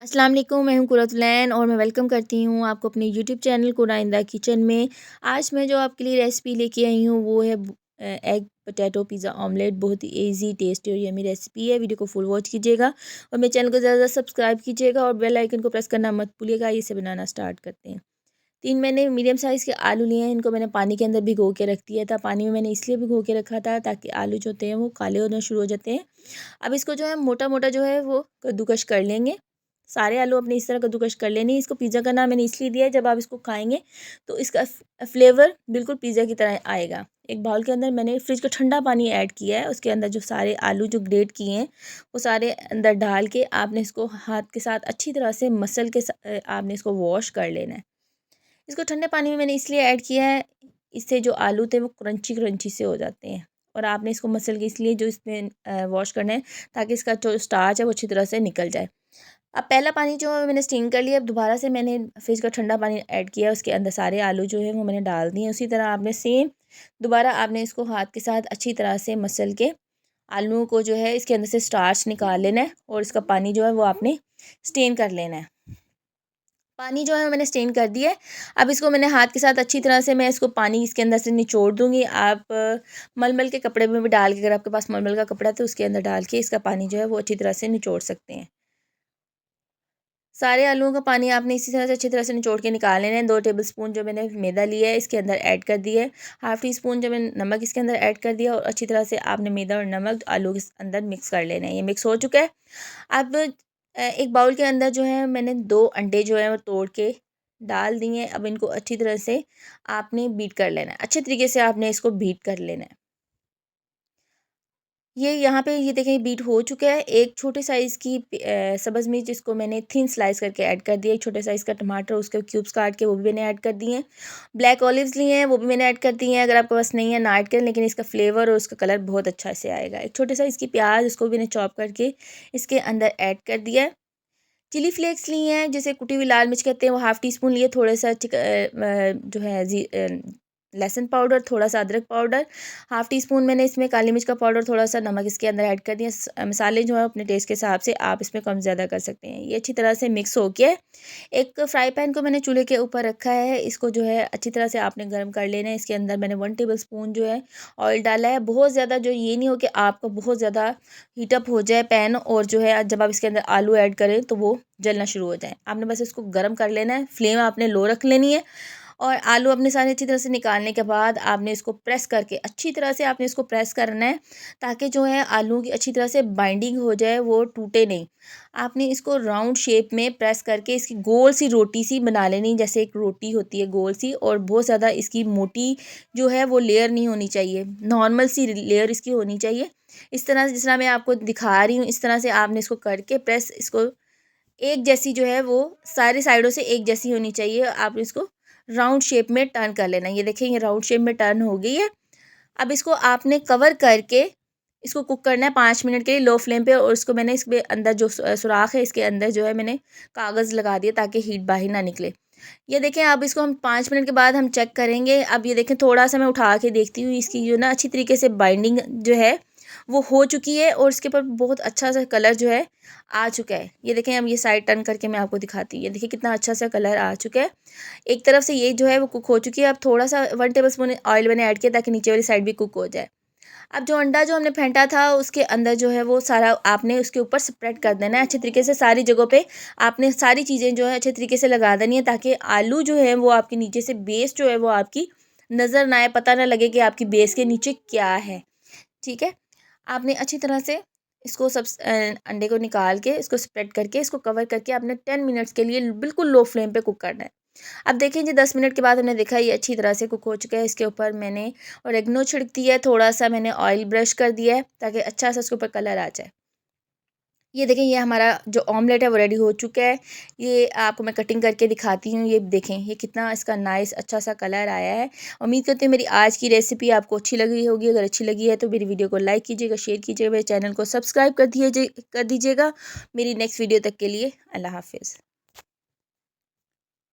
अस्सलाम वालेकुम, मैं हूँ कुरतुलैन और मैं वेलकम करती हूँ आपको अपने यूट्यूब चैनल कुराइंदा किचन में। आज मैं जो आपके लिए रेसिपी लेके आई हूँ वो है एग पोटैटो पिज़्ज़ा ऑमलेट। बहुत ही इजी, टेस्टी और यम्मी रेसिपी है। वीडियो को फुल वॉच कीजिएगा और मेरे चैनल को ज़्यादा सब्सक्राइब कीजिएगा और बेल आइकन को प्रेस करना मत भूलिएगा। इसे बनाना स्टार्ट करते हैं। 3 मैंने मीडियम साइज़ के आलू लिए हैं। इनको मैंने पानी के अंदर भिगो के रख दिया था। पानी में मैंने इसलिए भिगो के रखा था ताकि आलू जो होते हैं वो काले होना शुरू हो जाते हैं। अब इसको जो है मोटा-मोटा जो है वो कद्दूकस कर लेंगे। सारे आलू अपने इस तरह कद्दूकस कर लेने। इसको पिज़्ज़ा का नाम मैंने इसलिए दिया है, जब आप इसको खाएँगे तो इसका फ्लेवर बिल्कुल पिज़्ज़ा की तरह आएगा। एक बाउल के अंदर मैंने फ्रिज का ठंडा पानी ऐड किया है। उसके अंदर जो सारे आलू जो ग्रेट किए हैं वो सारे अंदर डाल के आपने इसको हाथ के साथ अच्छी तरह से मसल के आपने इसको वॉश कर लेना है। इसको ठंडे पानी में मैंने इसलिए ऐड किया है, इससे जो आलू थे वो क्रंची क्रंची से हो जाते हैं। और आपने इसको मसल के इसलिए जो इसमें वॉश करना है ताकि इसका जो स्टार्च है वो अच्छी तरह से निकल जाए। अब पहला पानी जो है मैंने स्टीम कर लिया। अब दोबारा से मैंने फ्रिज का ठंडा पानी ऐड किया। उसके अंदर सारे आलू जो है वो मैंने डाल दिए। उसी तरह आपने सेम दोबारा आपने इसको हाथ के साथ अच्छी तरह से मसल के आलूओं को जो है इसके अंदर से स्टार्च निकाल लेना है और इसका पानी जो है वो आपने स्टेन कर लेना है। पानी जो है मैंने स्टेन कर दिया है। अब इसको मैंने हाथ के साथ अच्छी तरह से मैं इसको पानी इसके अंदर से निचोड़ दूँगी। आप मलमल के कपड़े में भी डाल के, अगर आपके पास मलमल का कपड़ा है तो उसके अंदर डाल के इसका पानी जो है वो अच्छी तरह से निचोड़ सकते हैं। सारे आलूओं का पानी आपने इसी तरह से अच्छी तरह से निचोड़ के निकाल लेना है। 2 टेबलस्पून जो मैंने मैदा लिया है इसके अंदर ऐड कर दिया है। हाफ़ टी स्पून जो मैंने नमक इसके अंदर ऐड कर दिया और अच्छी तरह से आपने मैदा और नमक आलू के अंदर मिक्स कर लेना है। ये मिक्स हो चुका है। अब एक बाउल के अंदर जो है मैंने 2 अंडे जो है वो तोड़ के डाल दिए हैं। अब इनको अच्छी तरह से आपने बीट कर लेना है। अच्छे तरीके से आपने इसको बीट कर लेना है। ये यहाँ पे ये देखें बीट हो चुका है। एक छोटे साइज़ की सब्ज़ मिर्च जिसको मैंने थिन स्लाइस करके ऐड कर दिया। एक छोटे साइज़ का टमाटर उसके क्यूब्स काट के वो भी मैंने ऐड कर दिए हैं। ब्लैक ऑलिव्स लिए हैं वो भी मैंने ऐड कर दिए हैं। अगर आपके पास नहीं है ना ऐड करें, लेकिन इसका फ्लेवर और उसका कलर बहुत अच्छा से आएगा। एक छोटे साइज़ की प्याज उसको भी मैंने चॉप करके इसके अंदर ऐड कर दिया है। चिली फ्लेक्स लिए हैं जिसे कुटी हुई लाल मिर्च कहते हैं, वो हाफ़ टी स्पून लिए। थोड़ा सा जो है लहसुन पाउडर, थोड़ा सा अदरक पाउडर, हाफ़ टी स्पून मैंने इसमें काली मिर्च का पाउडर, थोड़ा सा नमक इसके अंदर ऐड कर दिया। मसाले जो है अपने टेस्ट के हिसाब से आप इसमें कम ज़्यादा कर सकते हैं। ये अच्छी तरह से मिक्स हो गया है। एक फ्राई पैन को मैंने चूल्हे के ऊपर रखा है। इसको जो है अच्छी तरह से आपने गर्म कर लेना है। इसके अंदर मैंने 1 टेबल स्पून जो है ऑयल डाला है। बहुत ज़्यादा जो ये नहीं हो कि आपका बहुत ज़्यादा हीटअप हो जाए पैन, और जो है जब आप इसके अंदर आलू ऐड करें तो वो जलना शुरू हो जाए। आपने बस इसको गर्म कर लेना है। फ्लेम आपने लो रख लेनी है और आलू अपने सारे अच्छी तरह से निकालने के बाद आपने इसको प्रेस करके अच्छी तरह से आपने इसको प्रेस करना है ताकि जो है आलू की अच्छी तरह से बाइंडिंग हो जाए, वो टूटे नहीं। आपने इसको राउंड शेप में प्रेस करके इसकी गोल सी रोटी सी बना लेनी, जैसे एक रोटी होती है गोल सी, और बहुत ज़्यादा इसकी मोटी जो है वो लेयर नहीं होनी चाहिए, नॉर्मल सी लेयर इसकी होनी चाहिए। इस तरह से जिस तरह मैं आपको दिखा रही हूँ इस तरह से आपने इसको करके प्रेस, इसको एक जैसी जो है वो सारी साइडों से एक जैसी होनी चाहिए। आप इसको राउंड शेप में टर्न कर लेना। ये देखिए ये राउंड शेप में टर्न हो गई है। अब इसको आपने कवर करके इसको कुक करना है 5 मिनट के लिए लो फ्लेम पे, और इसको मैंने इसके अंदर जो सुराख है इसके अंदर जो है मैंने कागज़ लगा दिया ताकि हीट बाहर ना निकले। ये देखें अब इसको हम 5 मिनट के बाद हम चेक करेंगे। अब ये देखें थोड़ा सा मैं उठा के देखती हूँ, इसकी जो ना अच्छी तरीके से बाइंडिंग जो है वो हो चुकी है और इसके ऊपर बहुत अच्छा सा कलर जो है आ चुका है। ये देखें अब ये साइड टर्न करके मैं आपको दिखाती हूँ। ये देखिए कितना अच्छा सा कलर आ चुका है। एक तरफ से ये जो है वो कुक हो चुकी है। अब थोड़ा सा 1 टेबल स्पून ऑयल मैंने ऐड किया ताकि नीचे वाली साइड भी कुक हो जाए। अब जो अंडा जो हमने फेंटा था उसके अंदर जो है वो सारा आपने उसके ऊपर स्प्रेड कर देना है अच्छे तरीके से। सारी जगहों पे आपने सारी चीज़ें जो है अच्छे तरीके से लगा देनी है ताकि आलू जो है वो आपके नीचे से बेस जो है वो आपकी नज़र ना आए, पता ना लगे कि आपकी बेस के नीचे क्या है। ठीक है, आपने अच्छी तरह से इसको सब अंडे को निकाल के इसको स्प्रेड करके इसको कवर करके आपने 10 मिनट्स के लिए बिल्कुल लो फ्लेम पे कुक करना है। अब देखें जी 10 मिनट के बाद हमने देखा ये अच्छी तरह से कुक हो चुका है। इसके ऊपर मैंने ऑरिगेनो छिड़क दिया है, थोड़ा सा मैंने ऑयल ब्रश कर दिया है ताकि अच्छा सा उसके ऊपर कलर आ जाए। ये देखें ये हमारा जो ऑमलेट है वो रेडी हो चुका है। ये आपको मैं कटिंग करके दिखाती हूँ। ये देखें ये कितना इसका नाइस अच्छा सा कलर आया है। उम्मीद करती हूँ मेरी आज की रेसिपी आपको अच्छी लगी होगी। अगर अच्छी लगी है तो मेरी वीडियो को लाइक कीजिएगा, शेयर कीजिएगा, मेरे चैनल को सब्सक्राइब कर दीजिएगा। मेरी नेक्स्ट वीडियो तक के लिए अल्लाह हाफ़िज़।